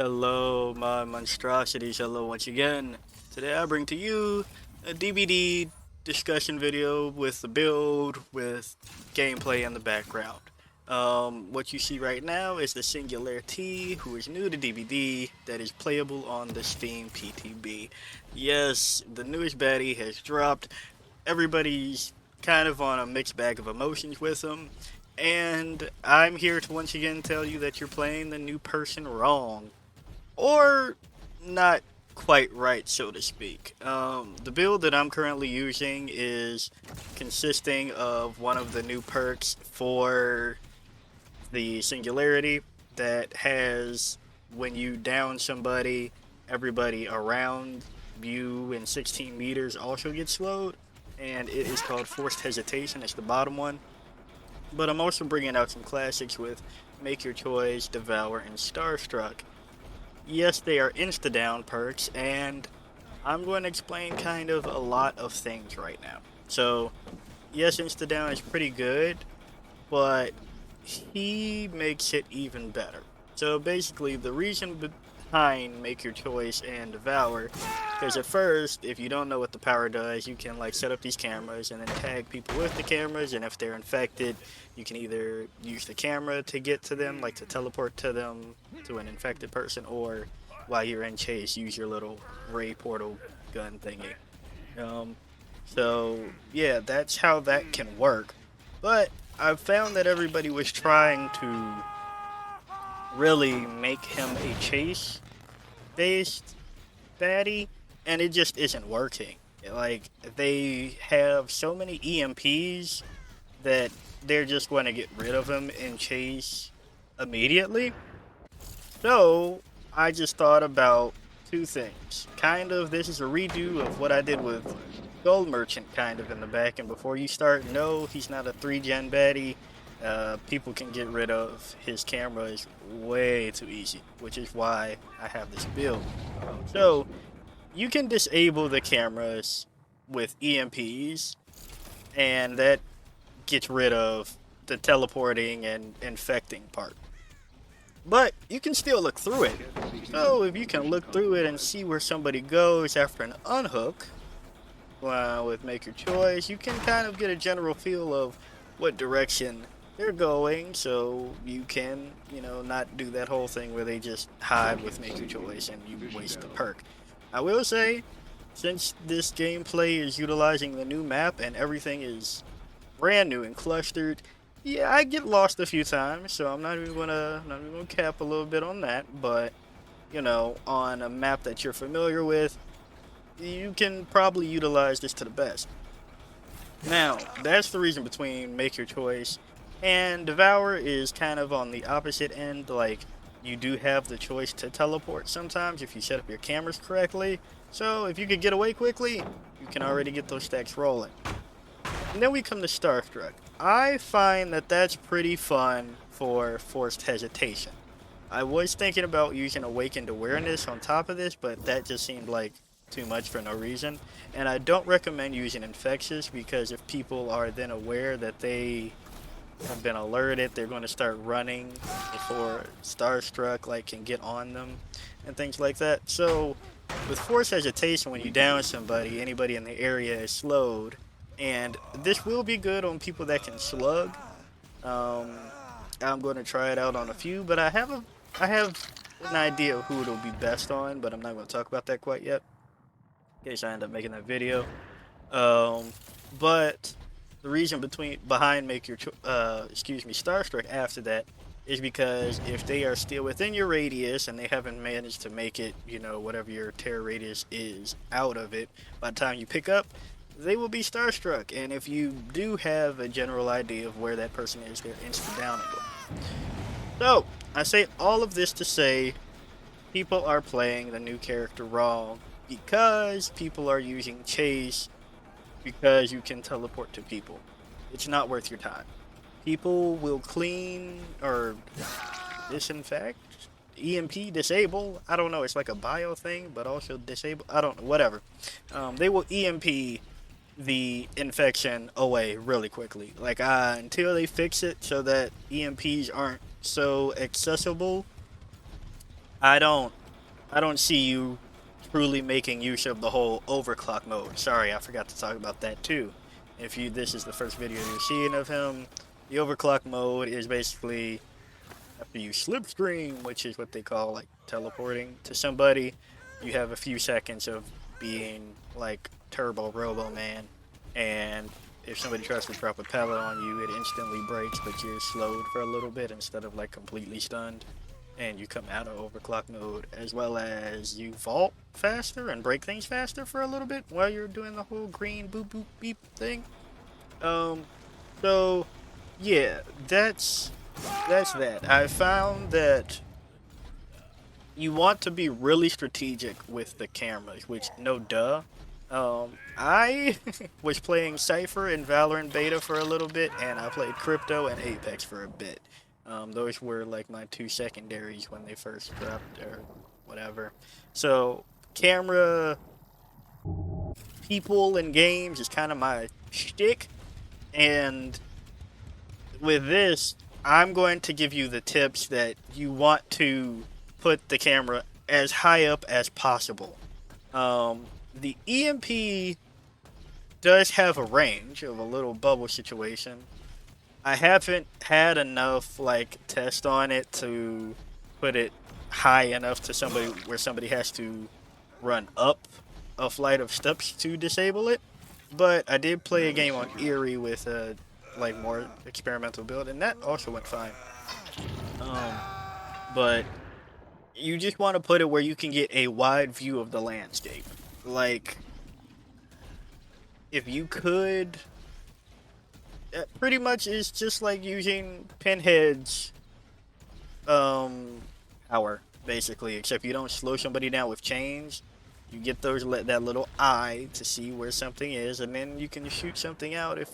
Hello, my monstrosities. Hello once again. Today I bring to you a DbD discussion video with the build, with gameplay in the background. What you see right now is the Singularity, who is new to DbD, that is playable on the Steam PTB. Yes, the newest baddie has dropped. Everybody's kind of on a mixed bag of emotions with him. And I'm here to once again tell you that you're playing the new person wrong, or not quite right, so to speak. The build that I'm currently using is consisting of one of the new perks for the Singularity that has, when you down somebody, everybody around you in 16 meters also gets slowed, and it is called Forced Hesitation. It's the bottom one. But I'm also bringing out some classics with Make Your Choice, Devour, and Starstruck. Yes, they are insta-down perks, and I'm going to explain kind of a lot of things right now. So, yes, insta-down is pretty good, but he makes it even better. So basically, the reason behind Make Your Choice and Devour, because at first, if you don't know what the power does, you can like set up these cameras and then tag people with the cameras, and if they're infected, you can either use the camera to get to them, like to teleport to them, to an infected person, or while you're in chase, use your little ray portal gun thingy. Um, so yeah, that's how that can work. But I've found that everybody was trying to really make him a chase based baddie, and it just isn't working. Like, they have so many EMPs that they're just going to get rid of him in chase immediately. So I just thought about two things. Kind of, this is a redo of what I did with Gold Merchant, kind of in the back. And before you start, no, he's not a 3-gen baddie. People can get rid of his cameras way too easy, which is why I have this build. So you can disable the cameras with EMPs, and that gets rid of the teleporting and infecting part. But you can still look through it. So if you can look through it and see where somebody goes after an unhook, with Make Your Choice, you can kind of get a general feel of what direction they're going, so you can, not do that whole thing where they just hide with Make Your Choice and you waste the perk. I will say, since this gameplay is utilizing the new map and everything is brand new and clustered, yeah, I get lost a few times, so I'm not even gonna cap a little bit on that, but on a map that you're familiar with, you can probably utilize this to the best. Now, that's the reason between Make Your Choice and Devour is kind of on the opposite end. Like, you do have the choice to teleport sometimes if you set up your cameras correctly. So, if you could get away quickly, you can already get those stacks rolling. And then we come to Starstruck. I find that that's pretty fun for Forced Hesitation. I was thinking about using Awakened Awareness on top of this, but that just seemed like too much for no reason. And I don't recommend using Infectious, because if people are then aware that they have been alerted, they're going to start running before Starstruck can get on them and things like that. So with Force Hesitation, when you down somebody, anybody in the area is slowed, and this will be good on people that can slug. Um, I'm going to try it out on a few, but I have an idea of who it'll be best on, but I'm not going to talk about that quite yet, in case I end up making that video. Um, but the reason behind Make Your Starstruck after that is because if they are still within your radius and they haven't managed to make it, whatever your terror radius is, out of it, by the time you pick up, they will be starstruck. And if you do have a general idea of where that person is, they're instant downable. So, I say all of this to say people are playing the new character wrong, because people are using Chase because you can teleport to people. It's not worth your time. People will clean or disinfect, EMP disable. I don't know. It's like a bio thing, but also disable. I don't know. Whatever. They will EMP the infection away really quickly. Until they fix it so that EMPs aren't so accessible, I don't I don't see you truly making use of the whole overclock mode. Sorry, I forgot to talk about that too. If you this is the first video you're seeing of him, the overclock mode is basically after you slipstream, which is what they call like teleporting to somebody, you have a few seconds of being like Turbo Robo Man, and if somebody tries to drop a pellet on you, it instantly breaks, but you're slowed for a little bit instead of like completely stunned, and you come out of overclock mode, as well as you vault faster and break things faster for a little bit while you're doing the whole green boop boop beep thing. Um, so yeah, that's that. I found that you want to be really strategic with the cameras, which no duh. I was playing Cypher in Valorant beta for a little bit, and I played Crypto and Apex for a bit. Those were like my two secondaries when they first dropped or whatever. So camera people in games is kind of my shtick, and with this, I'm going to give you the tips that you want to put the camera as high up as possible. The EMP does have a range of a little bubble situation. I haven't had enough like test on it to put it high enough to somebody where somebody has to run up a flight of steps to disable it. But I did play a game on Eerie with a like more experimental build, and that also went fine. Um, but you just want to put it where you can get a wide view of the landscape. Like, if you could, pretty much it's just like using Pinhead's power, basically, except you don't slow somebody down with chains. You get those that little eye to see where something is, and then you can shoot something out if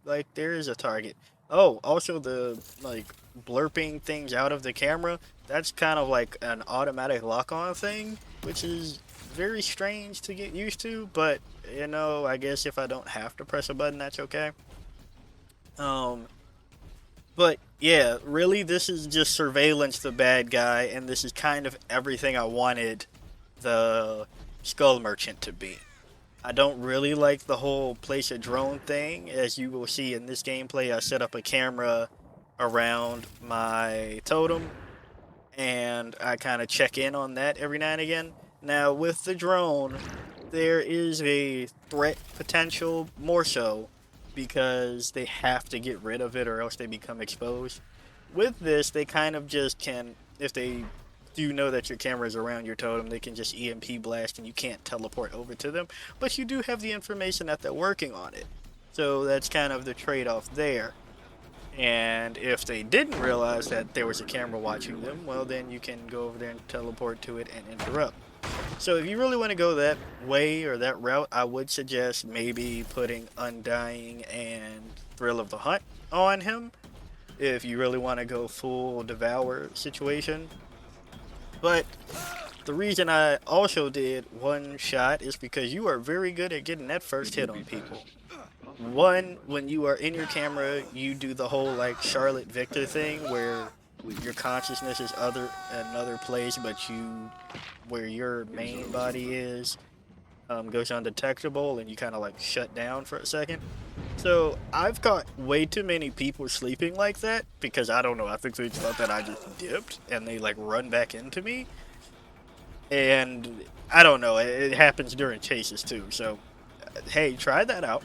like there is a target. Oh, also the like blurping things out of the camera. That's kind of like an automatic lock-on thing, which is very strange to get used to. But you know, I guess if I don't have to press a button, that's okay. Um, but yeah, really, this is just surveillance the bad guy, and this is kind of everything I wanted the Skull Merchant to be. I don't really like the whole place a drone thing. As you will see in this gameplay, I set up a camera around my totem, and I kind of check in on that every now and again. Now, with the drone, there is a threat potential, more so, because they have to get rid of it or else they become exposed. With this, they kind of just can, if they do know that your camera is around your totem, they can just EMP blast and you can't teleport over to them. But you do have the information that they're working on it. So that's kind of the trade-off there. And if they didn't realize that there was a camera watching them, well, then you can go over there and teleport to it and interrupt. So if you really want to go that way or that route, I would suggest maybe putting Undying and Thrill of the Hunt on him if you really want to go full Devour situation. But the reason I also did one shot is because you are very good at getting that first hit on people. One, when you are in your camera, you do the whole like Charlotte Victor thing where your consciousness is another place, but you where your main body is goes undetectable, and you kind of like shut down for a second. So I've caught way too many people sleeping like that because I don't know. I think they thought that I just dipped and they like run back into me, and I don't know. It happens during chases too. So hey, try that out.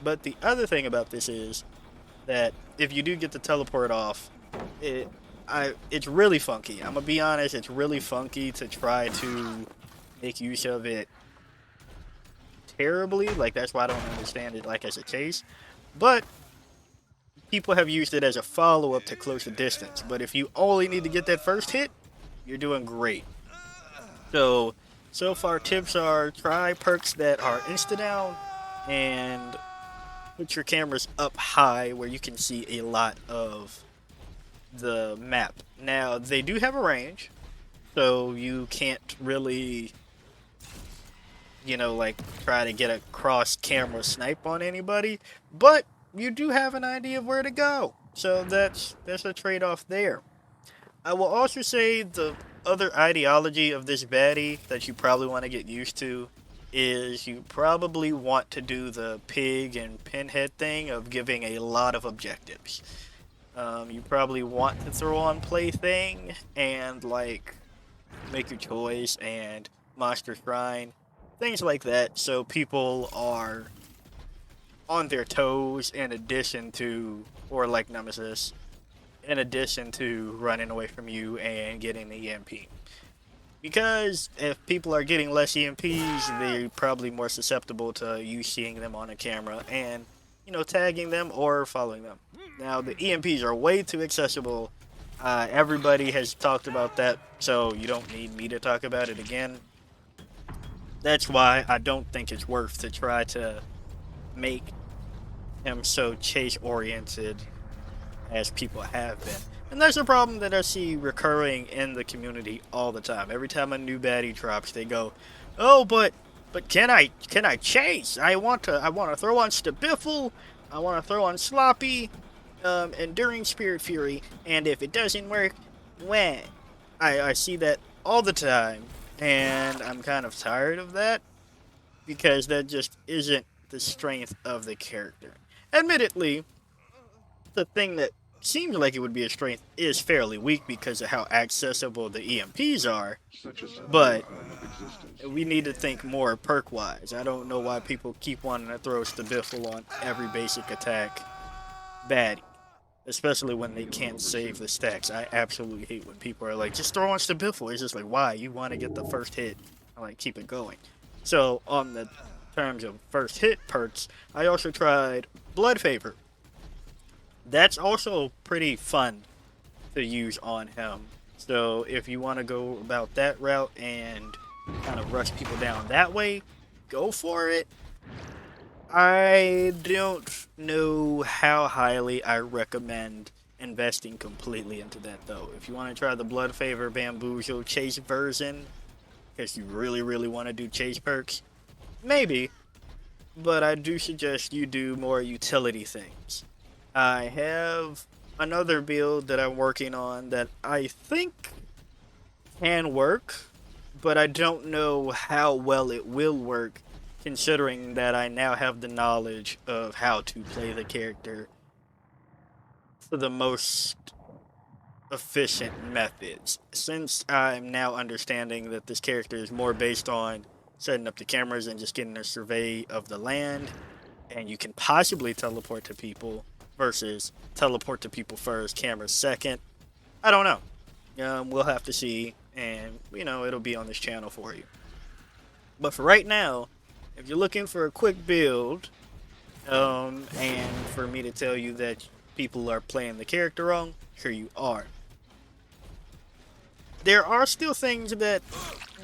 But the other thing about this is that if you do get the teleport off, it's really funky. I'm gonna be honest, it's really funky to try to make use of it terribly. Like that's why I don't understand it like as a chase. But people have used it as a follow-up to close the distance. But if you only need to get that first hit, you're doing great. So far tips are try perks that are insta down and put your cameras up high where you can see a lot of the map. Now, they do have a range, so you can't really, you know, like try to get a cross camera snipe on anybody, but you do have an idea of where to go. So that's a trade-off there. I will also say the other ideology of this baddie that you probably want to get used to is you probably want to do the pig and pinhead thing of giving a lot of objectives. You probably want to throw on plaything and like make your choice and monster shrine, things like that, so people are on their toes in addition to, or like Nemesis, in addition to running away from you and getting the EMP. Because if people are getting less EMPs, they're probably more susceptible to you seeing them on a camera and, you know, tagging them or following them. Now, the EMPs are way too accessible. Everybody has talked about that, so you don't need me to talk about it again. That's why I don't think it's worth to try to make him so chase-oriented as people have been. And that's a problem that I see recurring in the community all the time. Every time a new baddie drops, they go, "Oh, but can I chase? I want to throw on Stabiffle, I want to throw on Sloppy, Enduring Spirit Fury, and if it doesn't work, when?" I see that all the time, and I'm kind of tired of that because that just isn't the strength of the character. Admittedly, the thing that seems like it would be a strength is fairly weak because of how accessible the EMPs are, but we need to think more perk-wise. I don't know why people keep wanting to throw Stabiffle on every basic attack baddie, especially when they can't save the stacks. I absolutely hate when people are like, just throw on Stabiffle. It's just like, why? You want to get the first hit. I like, keep it going. So, on the terms of first hit perks, I also tried Blood Favor. That's also pretty fun to use on him. So if you want to go about that route and kind of rush people down that way, go for it. I don't know how highly I recommend investing completely into that though. If you want to try the Blood Favor Bamboozle Chase version, because you really want to do chase perks, maybe. But I do suggest you do more utility things. I have another build that I'm working on that I think can work, but I don't know how well it will work considering that I now have the knowledge of how to play the character for the most efficient methods. Since I'm now understanding that this character is more based on setting up the cameras and just getting a survey of the land, and you can possibly teleport to people versus teleport to people first, cameras second. I don't know. We'll have to see, and you know, it'll be on this channel for you. But for right now, if you're looking for a quick build, and for me to tell you that people are playing the character wrong, here you are. There are still things that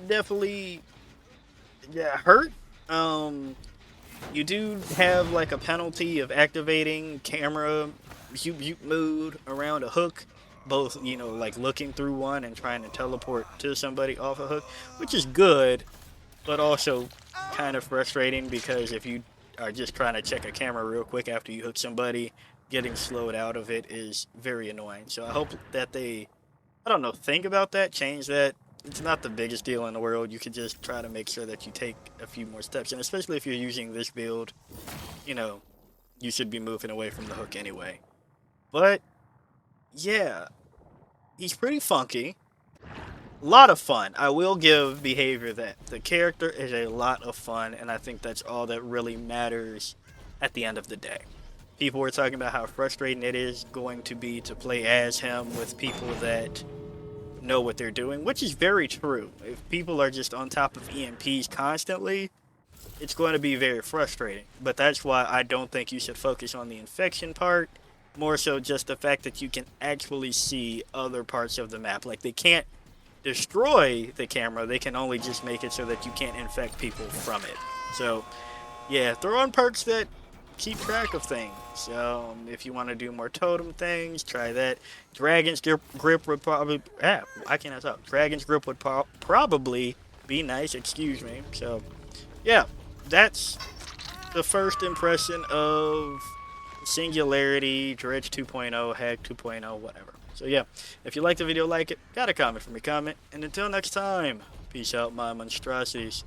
definitely hurt. You do have like a penalty of activating camera mode around a hook, both, you know, like looking through one and trying to teleport to somebody off a hook, which is good, but also kind of frustrating because if you are just trying to check a camera real quick after you hook somebody, getting slowed out of it is very annoying. So I hope that they, I don't know, think about that, change that. It's not the biggest deal in the world. You could just try to make sure that you take a few more steps. And especially if you're using this build, you know, you should be moving away from the hook anyway. But, yeah, he's pretty funky. A lot of fun. I will give Behavior that. The character is a lot of fun, and I think that's all that really matters at the end of the day. People were talking about how frustrating it is going to be to play as him with people that know what they're doing, which is very true. If people are just on top of EMPs constantly, it's going to be very frustrating. But that's why I don't think you should focus on the infection part, more so just the fact that you can actually see other parts of the map. Like, they can't destroy the camera, they can only just make it so that you can't infect people from it. So yeah, throw on perks that keep track of things. If you want to do more totem things, try that. Dragon's grip would probably, I can't talk. Dragon's grip would probably be nice, excuse me. So yeah, that's the first impression of Singularity, Dredge 2.0, Hack 2.0, whatever. So yeah, if you like the video, like it, got a comment for me, comment, and until next time, peace out, my monstrosities.